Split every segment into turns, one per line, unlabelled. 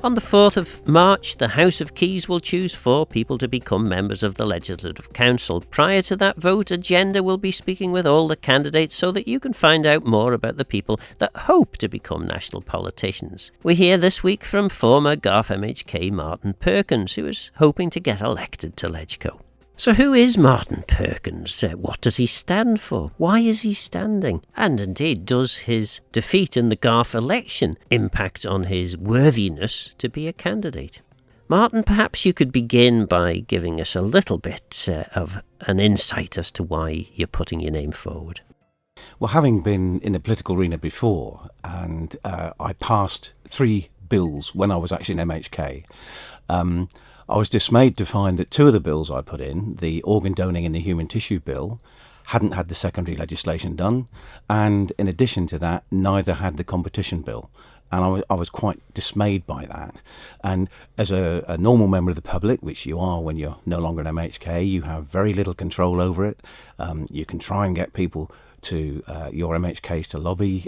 On the 4th of March, the House of Keys will choose 4 people to become members of the Legislative Council. Prior to that vote, Agenda will be speaking with all the candidates so that you can find out more about the people that hope to become national politicians. We hear this week from former Garff MHK Martyn Perkins, who is hoping to get elected to LegCo. So who is Martyn Perkins? What does he stand for? Why is he standing? And indeed, does his defeat in the Garff election impact on his worthiness to be a candidate? Martyn, perhaps you could begin by giving us a little bit of an insight as to why you're putting your name forward.
Well, having been in the political arena before, and I passed 3 bills when I was actually in MHK, I was dismayed to find that 2 of the bills I put in, the organ donating and the human tissue bill, hadn't had the secondary legislation done, and in addition to that, neither had the competition bill. And I was quite dismayed by that. And as a normal member of the public, which you are when you're no longer an MHK, you have very little control over it. You can try and get people to your MHKs to lobby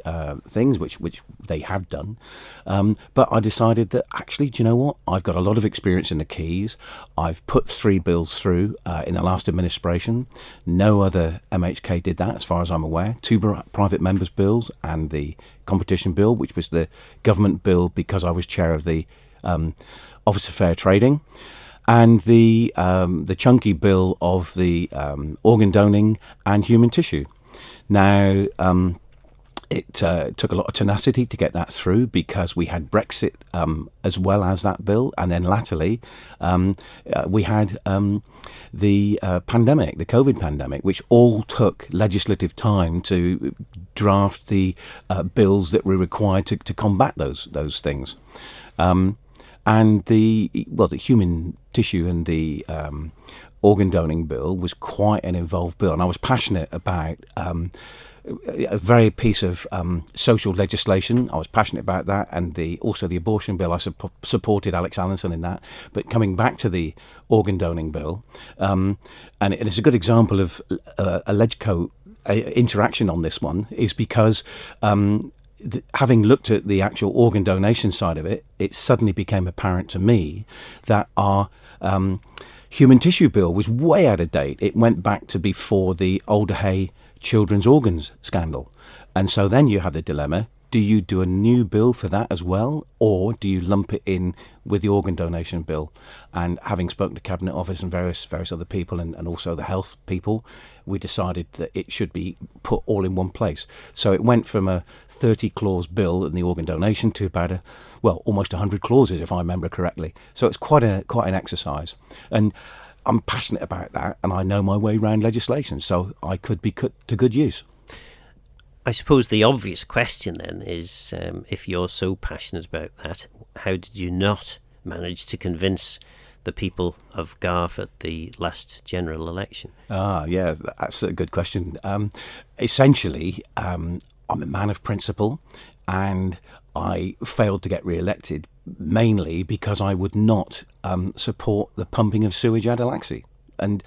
things, which they have done. But I decided that actually, do you know what? I've got a lot of experience in the Keys. I've put 3 bills through in the last administration. No other MHK did that, as far as I'm aware. 2 private members' bills and the competition bill, which was the government bill because I was chair of the Office of Fair Trading, and the chunky bill of the organ donating and human tissue. Now, it took a lot of tenacity to get that through because we had Brexit as well as that bill, and then latterly we had the pandemic, the COVID pandemic, which all took legislative time to draft the bills that were required to combat those things. And the human tissue and the organ donating bill was quite an involved bill, and I was passionate about a very piece of social legislation. I was passionate about that, and also the abortion bill. I supported Alex Allinson in that. But coming back to the organ donating bill, and it's a good example of a LegCo interaction on this one, is because having looked at the actual organ donation side of it, it suddenly became apparent to me that our human tissue bill was way out of date. It went back to before the Alder Hey children's organs scandal. And so then you have the dilemma, do you do a new bill for that as well, or do you lump it in with the organ donation bill? And having spoken to Cabinet Office and various other people and also the health people, we decided that it should be put all in one place. So it went from a 30-clause bill in the organ donation to about almost 100 clauses, if I remember correctly. So it's quite an exercise. And I'm passionate about that, and I know my way around legislation, so I could be put to good use.
I suppose the obvious question then is, if you're so passionate about that, how did you not manage to convince the people of Garff at the last general election? Yeah,
that's a good question. Essentially, I'm a man of principle, and I failed to get re-elected mainly because I would not support the pumping of sewage out of Laxey. And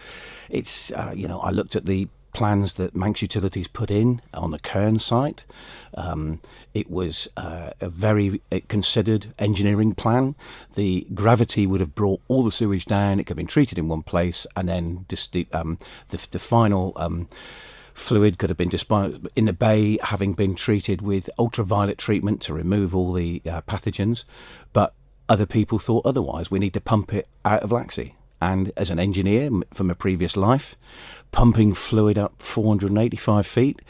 it's, I looked at the plans that Manx Utilities put in on the Cairn site. It was a very considered engineering plan. The gravity would have brought all the sewage down. It could have been treated in one place, and then just the final fluid could have been disposed in the bay, having been treated with ultraviolet treatment to remove all the pathogens. But other people thought otherwise. We need to pump it out of Laxey. And as an engineer from a previous life, pumping fluid up 485 feet,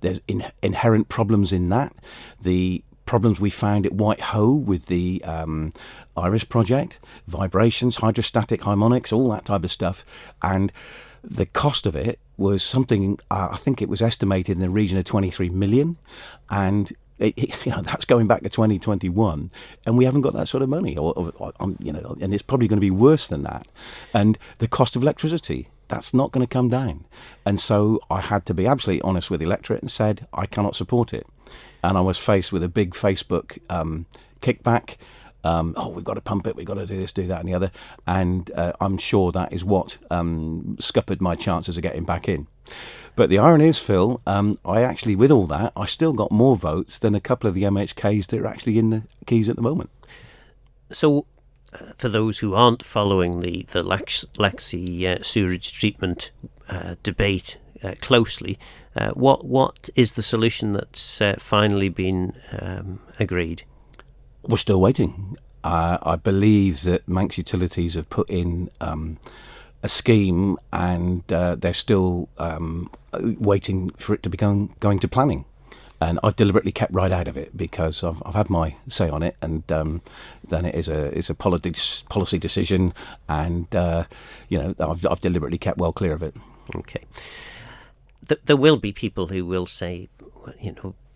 there's inherent problems in that. The problems we found at White Hoe with the Iris project, vibrations, hydrostatic harmonics, all that type of stuff. And the cost of it was something, I think it was estimated in the region of 23 million. And that's going back to 2021, and we haven't got that sort of money, and it's probably going to be worse than that. And the cost of electricity, that's not going to come down. And so I had to be absolutely honest with the electorate and said, I cannot support it. And I was faced with a big Facebook kickback. We've got to pump it, we've got to do this, do that, and the other. And I'm sure that is what scuppered my chances of getting back in. But the irony is, Phil, I actually, with all that, I still got more votes than a couple of the MHKs that are actually in the Keys at the moment.
So, for those who aren't following the Laxey sewage treatment debate closely, what is the solution that's finally been agreed?
We're still waiting. I believe that Manx Utilities have put in a scheme, and they're still waiting for it to be going to planning. And I've deliberately kept right out of it because I've had my say on it, and then it is a policy decision, and I've deliberately kept well clear of it.
Okay. There will be people who will say,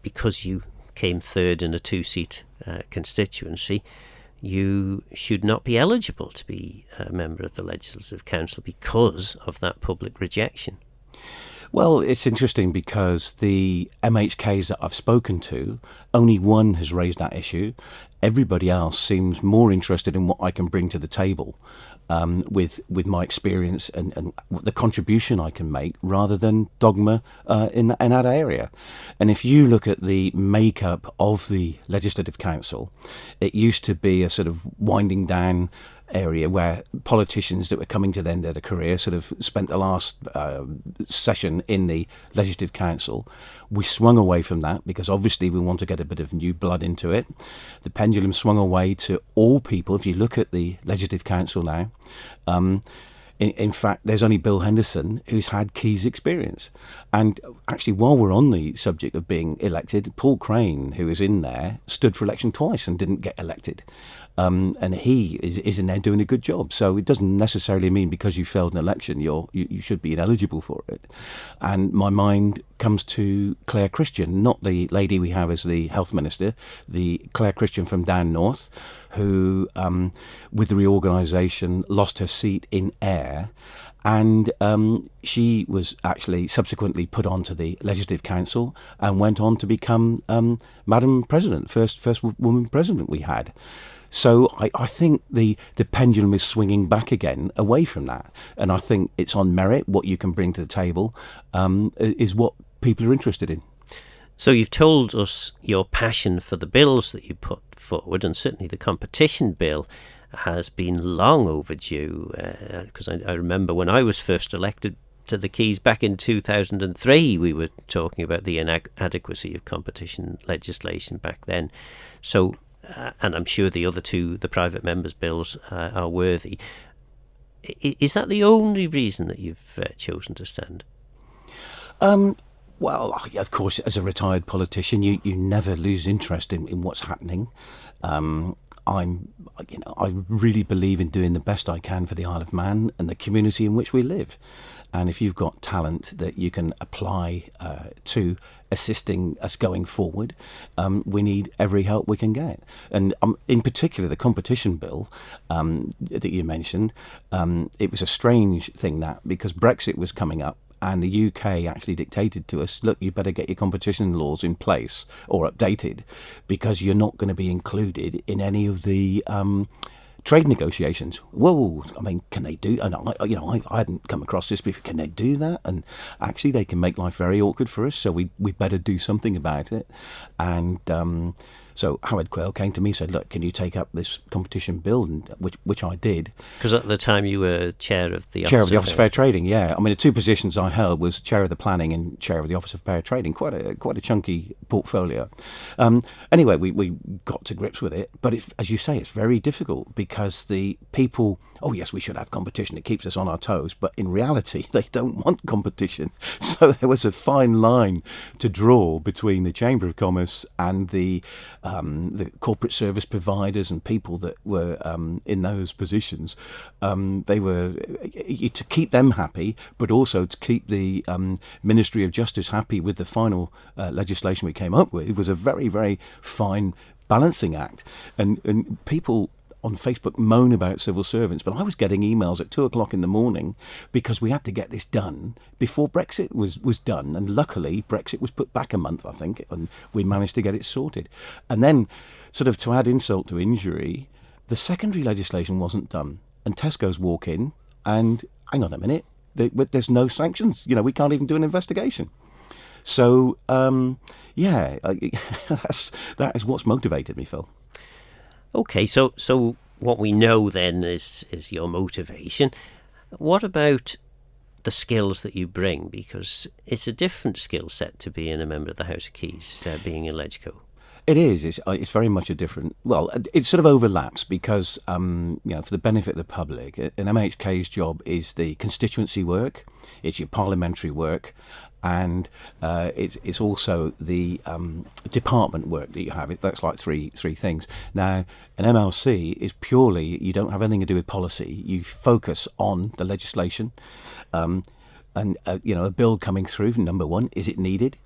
because you came third in a two-seat constituency, you should not be eligible to be a member of the Legislative Council because of that public rejection.
Well, it's interesting because the MHKs that I've spoken to, only one has raised that issue. Everybody else seems more interested in what I can bring to the table with my experience and the contribution I can make, rather than dogma in that area. And if you look at the makeup of the Legislative Council, it used to be a sort of winding down area where politicians that were coming to the end of their career sort of spent the last session in the Legislative Council. We swung away from that because obviously we want to get a bit of new blood into it. The pendulum swung away to all people. If you look at the Legislative Council now, in fact, there's only Bill Henderson who's had Keys experience. And actually, while we're on the subject of being elected, Paul Crane, who is in there, stood for election twice and didn't get elected. And he is in there doing a good job. So it doesn't necessarily mean because you failed an election you should be ineligible for it. And my mind comes to Claire Christian, not the lady we have as the health minister, the Claire Christian from down north, who, with the reorganisation, lost her seat in Ayr. And she was actually subsequently put onto the Legislative Council and went on to become Madam President, first woman president we had. So I think the pendulum is swinging back again away from that. And I think it's on merit. What you can bring to the table is what people are interested in.
So you've told us your passion for the bills that you put forward, and certainly the competition bill has been long overdue, because I remember when I was first elected to the Keys back in 2003, we were talking about the inadequacy of competition legislation back then. So, and I'm sure the other two, the private members' bills, are worthy. Is that the only reason that you've chosen to stand?
Well, of course, as a retired politician, you never lose interest in what's happening. I really believe in doing the best I can for the Isle of Man and the community in which we live. And if you've got talent that you can apply to assisting us going forward, we need every help we can get. And in particular, the competition bill that you mentioned, it was a strange thing because Brexit was coming up. And the UK actually dictated to us, look, you better get your competition laws in place or updated because you're not going to be included in any of the trade negotiations. Whoa, I mean, can they do? And I hadn't come across this before. Can they do that? And actually, they can make life very awkward for us. So we better do something about it. And so Howard Quayle came to me and said, look, can you take up this competition bill? And which I did. Because
at the time you were chair of the
Office of Fair Trading, yeah. I mean, the two positions I held was chair of the planning and chair of the Office of Fair Trading. Quite a chunky portfolio. Anyway, we got to grips with it. But as you say, it's very difficult because the people, oh yes, we should have competition. It keeps us on our toes. But in reality, they don't want competition. So there was a fine line to draw between the Chamber of Commerce and the corporate service providers and people that were in those positions. They were to keep them happy, but also to keep the Ministry of Justice happy with the final legislation we came up with. It was a very, very fine balancing act. And people on Facebook moan about civil servants, but I was getting emails at 2:00 in the morning because we had to get this done before Brexit was done. And luckily, Brexit was put back a month, I think, and we managed to get it sorted. And then, sort of to add insult to injury, the secondary legislation wasn't done. And Tesco's walk in and, hang on a minute, there's no sanctions. We can't even do an investigation. So, that is what's motivated me, Phil.
Okay, so what we know then is your motivation. What about the skills that you bring? Because it's a different skill set to being a member of the House of Keys, being in LegCo.
It is. It's very much a different. Well, it sort of overlaps because, for the benefit of the public, an MHK's job is the constituency work, it's your parliamentary work, and it's also the department work that you have. That's like three things. Now, an MLC is purely, you don't have anything to do with policy. You focus on the legislation, and a bill coming through. Number one, is it needed?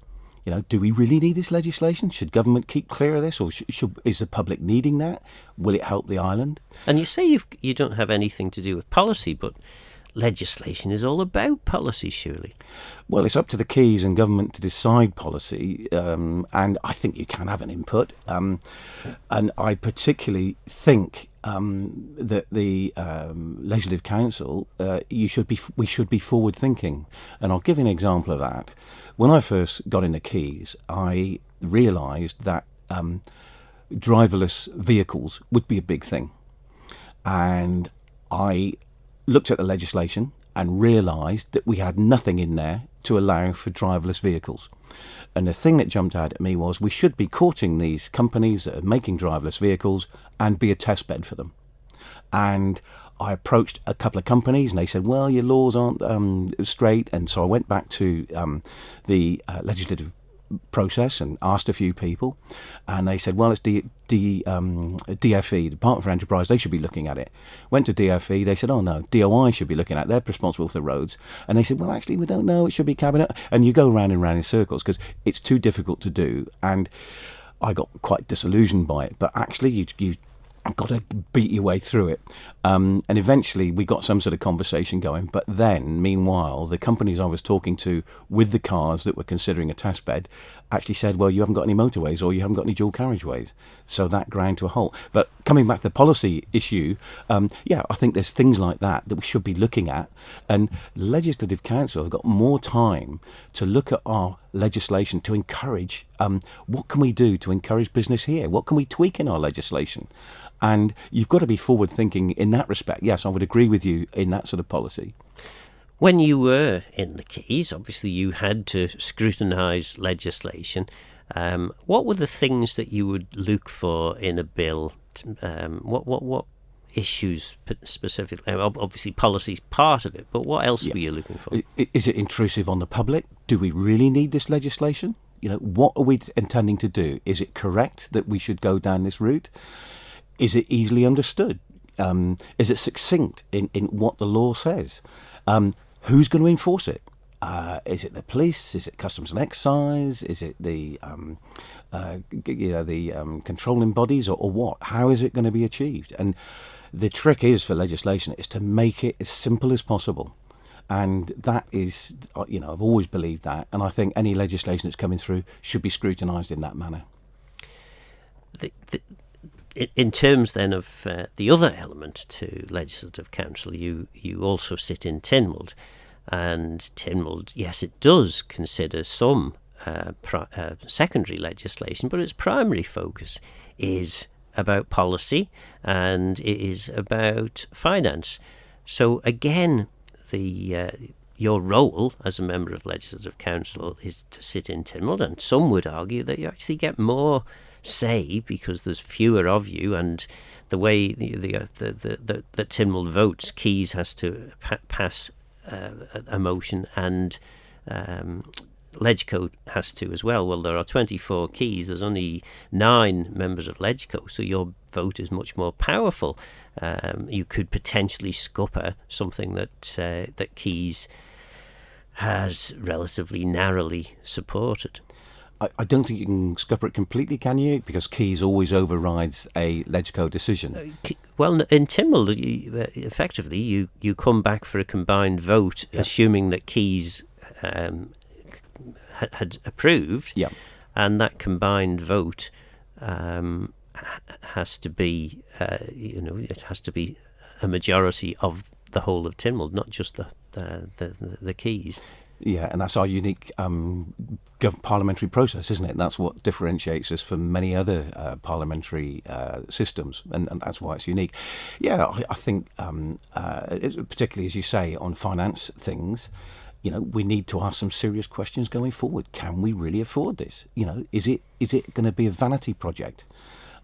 Do we really need this legislation? Should government keep clear of this, or is the public needing that? Will it help the island?
And you say you don't have anything to do with policy, but legislation is all about policy, surely.
Well, it's up to the Keys and government to decide policy, and I think you can have an input. And I particularly think that the Legislative Council, we should be forward thinking. And I'll give you an example of that. When I first got in the Keys, I realised that driverless vehicles would be a big thing. And I looked at the legislation and realised that we had nothing in there to allow for driverless vehicles. And the thing that jumped out at me was we should be courting these companies that are making driverless vehicles and be a test bed for them. And I approached a couple of companies and they said, well, your laws aren't straight. And so I went back to the legislative process and asked a few people, and they said, well, it's DFE, Department for Enterprise, they should be looking at it. Went to DFE, they said, oh no, DOI should be looking at it, they're responsible for the roads. And they said, well, actually, we don't know, it should be Cabinet. And you go round and round in circles because it's too difficult to do. And I got quite disillusioned by it, but actually you got to beat your way through it. And eventually we got some sort of conversation going. But then, meanwhile, the companies I was talking to with the cars that were considering a test bed actually said, well, you haven't got any motorways or you haven't got any dual carriageways. So that ground to a halt. But coming back to the policy issue, I think there's things like that we should be looking at. And Legislative Council have got more time to look at our legislation to encourage, what can we do to encourage business here? What can we tweak in our legislation? And you've got to be forward thinking in that respect. Yes, I would agree with you in that sort of policy.
When you were in the Keys, obviously you had to scrutinise legislation. What were the things that you would look for in a bill? What issues specifically? Obviously policy is part of it, but what else were you looking for?
Is it intrusive on the public? Do we really need this legislation? What are we intending to do? Is it correct that we should go down this route? Is it easily understood? Is it succinct in what the law says? Who's going to enforce it? Is it the police? Is it Customs and Excise? Is it the controlling bodies, or what? How is it going to be achieved? And the trick is for legislation is to make it as simple as possible. And that is, I've always believed that. And I think any legislation that's coming through should be scrutinised in that manner.
In terms then of the other element to Legislative Council, you also sit in Tynwald, and Tynwald, yes, it does consider some secondary legislation, but its primary focus is about policy and it is about finance. So again, your role as a member of Legislative Council is to sit in Tynwald, and some would argue that you actually get more say because there's fewer of you, and the way the Tynwald votes, Keys has to pass a motion, and LegCo has to as well. Well, there are 24 Keys, there's only 9 members of LegCo, so your vote is much more powerful. You could potentially scupper something that Keys has relatively narrowly supported.
I don't think you can scupper it completely, can you? Because Keys always overrides a LegCo decision.
Well, in Tynwald, effectively, you come back for a combined vote, assuming that Keys had approved, and that combined vote has to be, it has to be a majority of the whole of Tynwald, not just the Keys.
Yeah, and that's our unique parliamentary process, isn't it? That's what differentiates us from many other parliamentary systems, and that's why it's unique. Yeah, I think, particularly as you say, on finance things, we need to ask some serious questions going forward. Can we really afford this? Is it going to be a vanity project?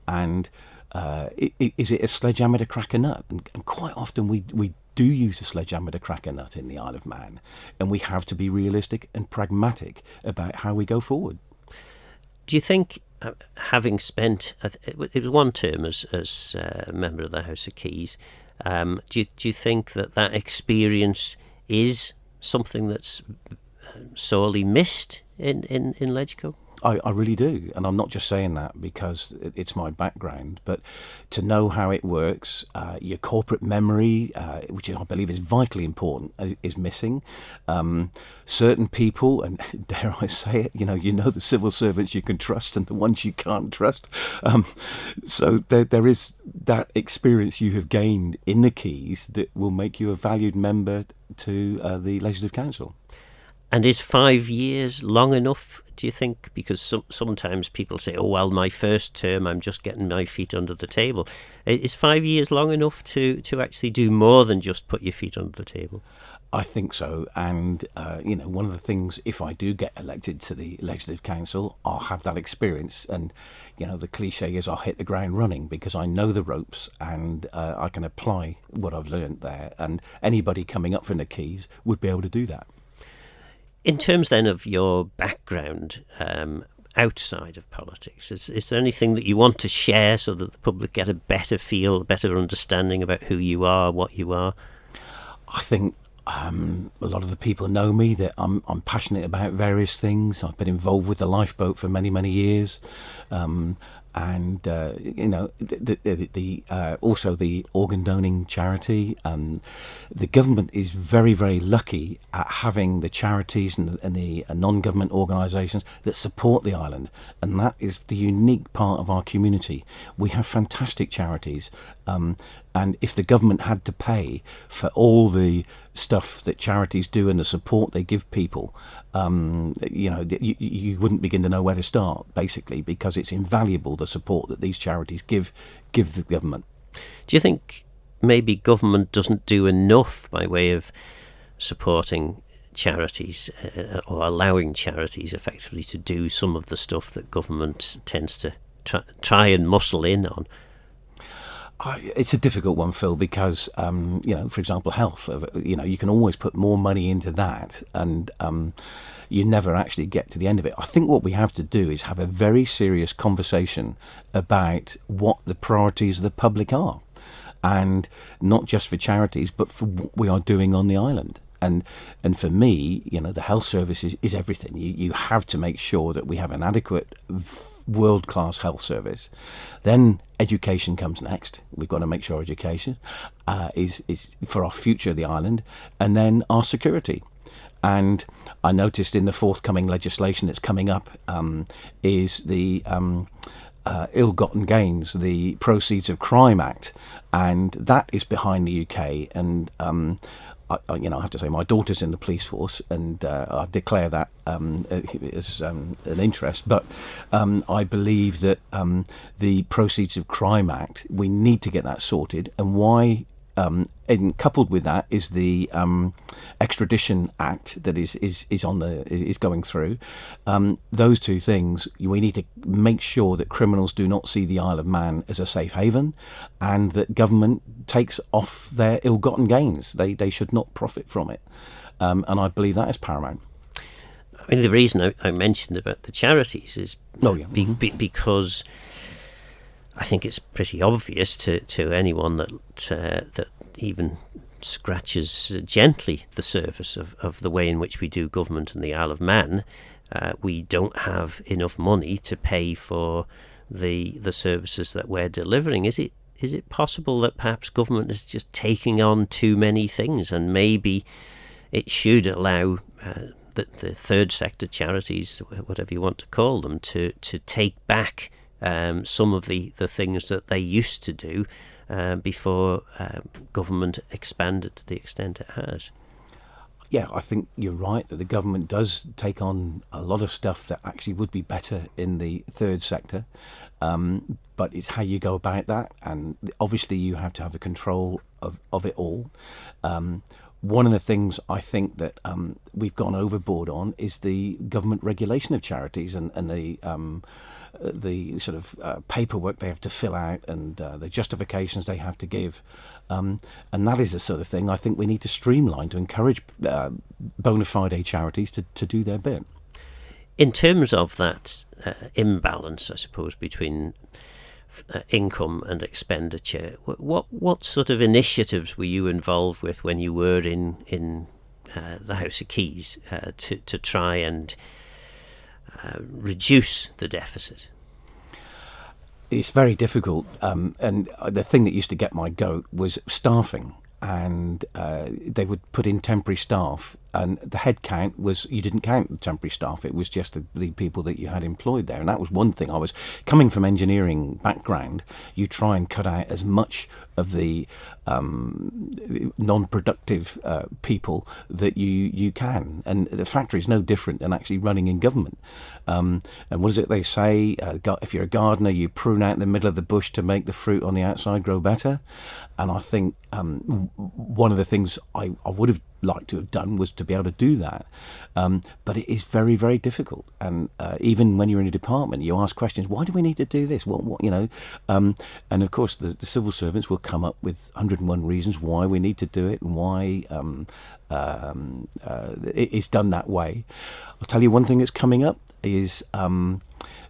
And is it a sledgehammer to crack a nut? And quite often we do use a sledgehammer to crack a nut in the Isle of Man, and we have to be realistic and pragmatic about how we go forward.
Do you think, having spent, it was one term as a member of the House of Keys, do you think that experience is something that's sorely missed in LegCo?
I really do, and I'm not just saying that because it's my background, but to know how it works, your corporate memory, which I believe is vitally important, is missing. Certain people, and dare I say it, you know the civil servants you can trust and the ones you can't trust. So there is that experience you have gained in the Keys that will make you a valued member to the Legislative Council.
And is 5 years long enough, do you think? Because sometimes people say, oh, well, my first term, I'm just getting my feet under the table. Is 5 years long enough to actually do more than just put your feet under the table?
I think so. And, one of the things, if I do get elected to the Legislative Council, I'll have that experience. And, the cliche is I'll hit the ground running because I know the ropes and I can apply what I've learned there. And anybody coming up from the Keys would be able to do that.
In terms then of your background outside of politics, is there anything that you want to share so that the public get a better feel, a better understanding about who you are, what you are?
I think a lot of the people know me, that I'm passionate about various things. I've been involved with the lifeboat for many, many years. And also the organ donating charity. The government is very, very lucky at having the charities and the non-government organisations that support the island, and that is the unique part of our community. We have fantastic charities, and if the government had to pay for all the stuff that charities do and the support they give people, you wouldn't begin to know where to start, basically, because it's invaluable, the support that these charities give the government.
Do you think maybe government doesn't do enough by way of supporting charities or allowing charities effectively to do some of the stuff that government tends to try and muscle in on?
It's a difficult one, Phil, because, for example, health, you can always put more money into that, and you never actually get to the end of it. I think what we have to do is have a very serious conversation about what the priorities of the public are, and not just for charities, but for what we are doing on the island. And for me, the health service is everything. You have to make sure that we have an adequate world-class health service. Then education comes next. We've got to make sure education is for our future of the island, and then our security. And I noticed in the forthcoming legislation that's coming up is the ill-gotten gains, the Proceeds of Crime Act, and that is behind the UK. And I have to say, my daughter's in the police force, and I declare that as an interest. But I believe that the Proceeds of Crime Act, we need to get that sorted. And why? And coupled with that is the Extradition Act that is going through. Those two things, we need to make sure that criminals do not see the Isle of Man as a safe haven, and that government takes off their ill-gotten gains. They should not profit from it, and I believe that is paramount.
I mean, the reason I mentioned about the charities is because I think it's pretty obvious to anyone that even scratches gently the surface of the way in which we do government in the Isle of Man. We don't have enough money to pay for the services that we're delivering. Is it possible that perhaps government is just taking on too many things, and maybe it should allow the third sector charities, whatever you want to call them, to take back some of the things that they used to do before government expanded to the extent it has?
yeah, I think you're right that the government does take on a lot of stuff that actually would be better in the third sector. But it's how you go about that, and obviously you have to have the control of it all. One of the things I think that we've gone overboard on is the government regulation of charities and the sort of paperwork they have to fill out and the justifications they have to give. And that is the sort of thing I think we need to streamline to encourage bona fide charities to do their bit.
In terms of that imbalance, I suppose, between income and expenditure, what sort of initiatives were you involved with when you were in the House of Keys to try and reduce the deficit?
It's very difficult, and the thing that used to get my goat was staffing. And they would put in temporary staff, and the head count was, you didn't count the temporary staff, it was just the people that you had employed there. And that was one thing. I was coming from engineering background, you try and cut out as much of the non-productive people that you can. And the factory is no different than actually running in government. And what is it they say? If you're a gardener, you prune out the middle of the bush to make the fruit on the outside grow better. And I think one of the things I would have liked to have done was to be able to do that. But it is very, very difficult. And even when you're in a department, you ask questions, why do we need to do this? What you know? And of course, the civil servants will come up with 101 reasons why we need to do it and why it's done that way. I'll tell you one thing that's coming up is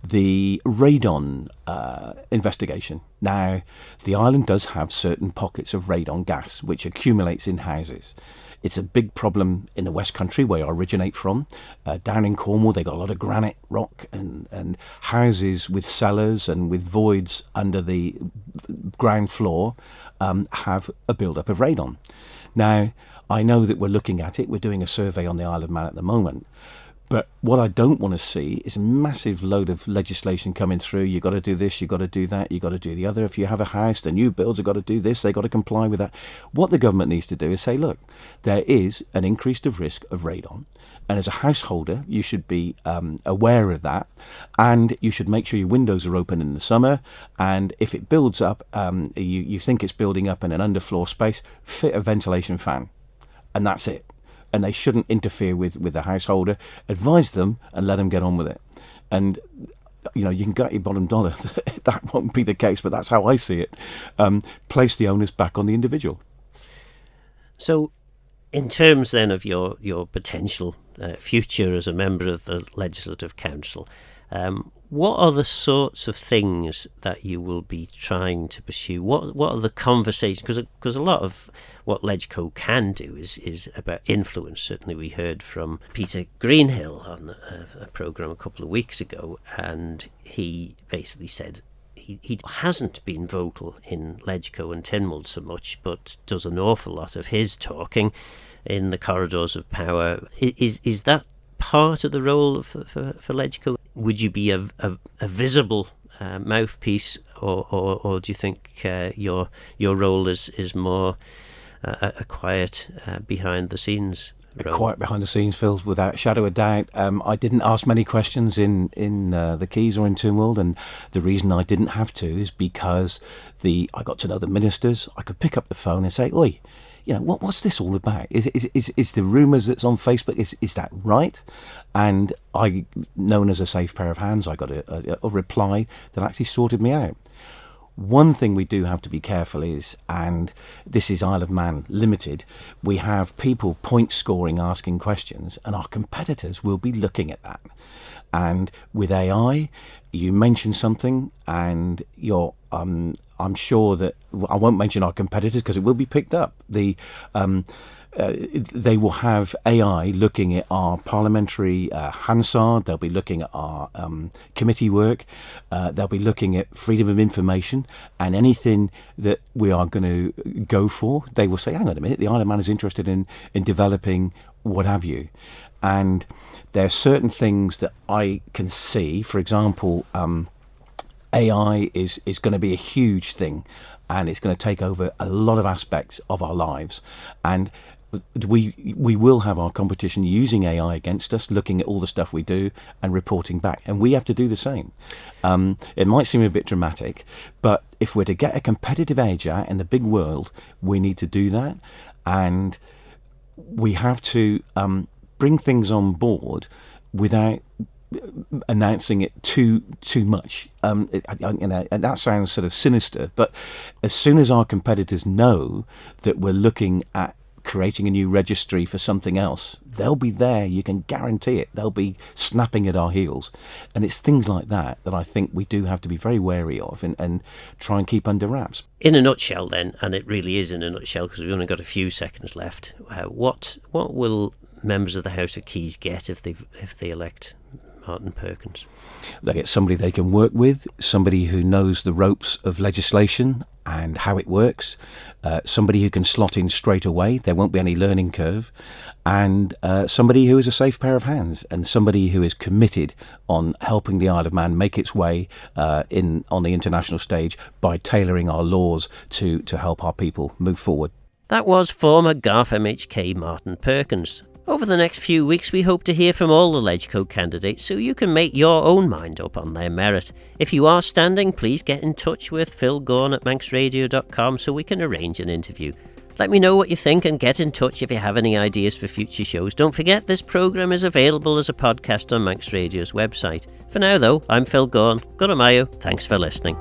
the radon investigation. Now, the island does have certain pockets of radon gas which accumulates in houses. It's a big problem in the West Country where I originate from. Down in Cornwall, they got a lot of granite rock and houses with cellars and with voids under the ground floor have a build-up of radon. Now, I know that we're looking at it. We're doing a survey on the Isle of Man at the moment. But what I don't want to see is a massive load of legislation coming through. You've got to do this, you've got to do that, you've got to do the other. If you have a house, the new builds have got to do this, they've got to comply with that. What the government needs to do is say, look, there is an increased risk of radon. And as a householder, you should be aware of that. And you should make sure your windows are open in the summer. And if it builds up, you think it's building up in an underfloor space, fit a ventilation fan. And that's it. And they shouldn't interfere with the householder. Advise them and let them get on with it. And you know, you can get your bottom dollar. That won't be the case, but that's how I see it. Place the onus back on the individual.
So, in terms then of your potential future as a member of the Legislative Council, what are the sorts of things that you will be trying to pursue? What are the conversations? Because a lot of what LegCo can do is about influence. Certainly we heard from Peter Greenhill on a programme a couple of weeks ago, and he basically said he hasn't been vocal in LegCo and Tynwald so much, but does an awful lot of his talking in the corridors of power. Is that part of the role for LegCo? Would you be a visible mouthpiece, or do you think your role is more a quiet behind the scenes role?
Quiet behind the scenes, Phil, without a shadow of doubt. I didn't ask many questions in the Keys or in Tynwald, and the reason I didn't have to is because I got to know the ministers. I could pick up the phone and say, "Oi, you know, what's this all about? Is the rumours that's on Facebook, is that right?" And I, known as a safe pair of hands, I got a reply that actually sorted me out. One thing we do have to be careful is, and this is Isle of Man Limited, we have people point scoring, asking questions, and our competitors will be looking at that. And with AI, you mention something and you're I'm sure that I won't mention our competitors because it will be picked up. They will have AI looking at our parliamentary Hansard. They'll be looking at our committee work. They'll be looking at freedom of information, and anything that we are going to go for, they will say, hang on a minute, the Isle of Man is interested in developing what have you. And there are certain things that I can see. For example, AI is going to be a huge thing, and it's going to take over a lot of aspects of our lives. And we will have our competition using AI against us, looking at all the stuff we do and reporting back, and we have to do the same. It might seem a bit dramatic, but if we're to get a competitive edge out in the big world, we need to do that, and we have to bring things on board without announcing it too much. And that sounds sort of sinister, but as soon as our competitors know that we're looking at creating a new registry for something else, they'll be there. You can guarantee it. They'll be snapping at our heels. And it's things like that that I think we do have to be very wary of and try and keep under wraps.
In a nutshell then, and it really is in a nutshell because we've only got a few seconds left, what will members of the House of Keys get if they elect Martyn Perkins?
They get somebody they can work with, somebody who knows the ropes of legislation and how it works, somebody who can slot in straight away, there won't be any learning curve, and somebody who is a safe pair of hands, and somebody who is committed on helping the Isle of Man make its way on the international stage by tailoring our laws to help our people move forward.
That was former Garff MHK Martyn Perkins. Over the next few weeks we hope to hear from all the LegCo candidates so you can make your own mind up on their merit. If you are standing, please get in touch with Phil Gaughan at manxradio.com so we can arrange an interview. Let me know what you think and get in touch if you have any ideas for future shows. Don't forget this programme is available as a podcast on Manx Radio's website. For now though, I'm Phil Gaughan. Guramayo, thanks for listening.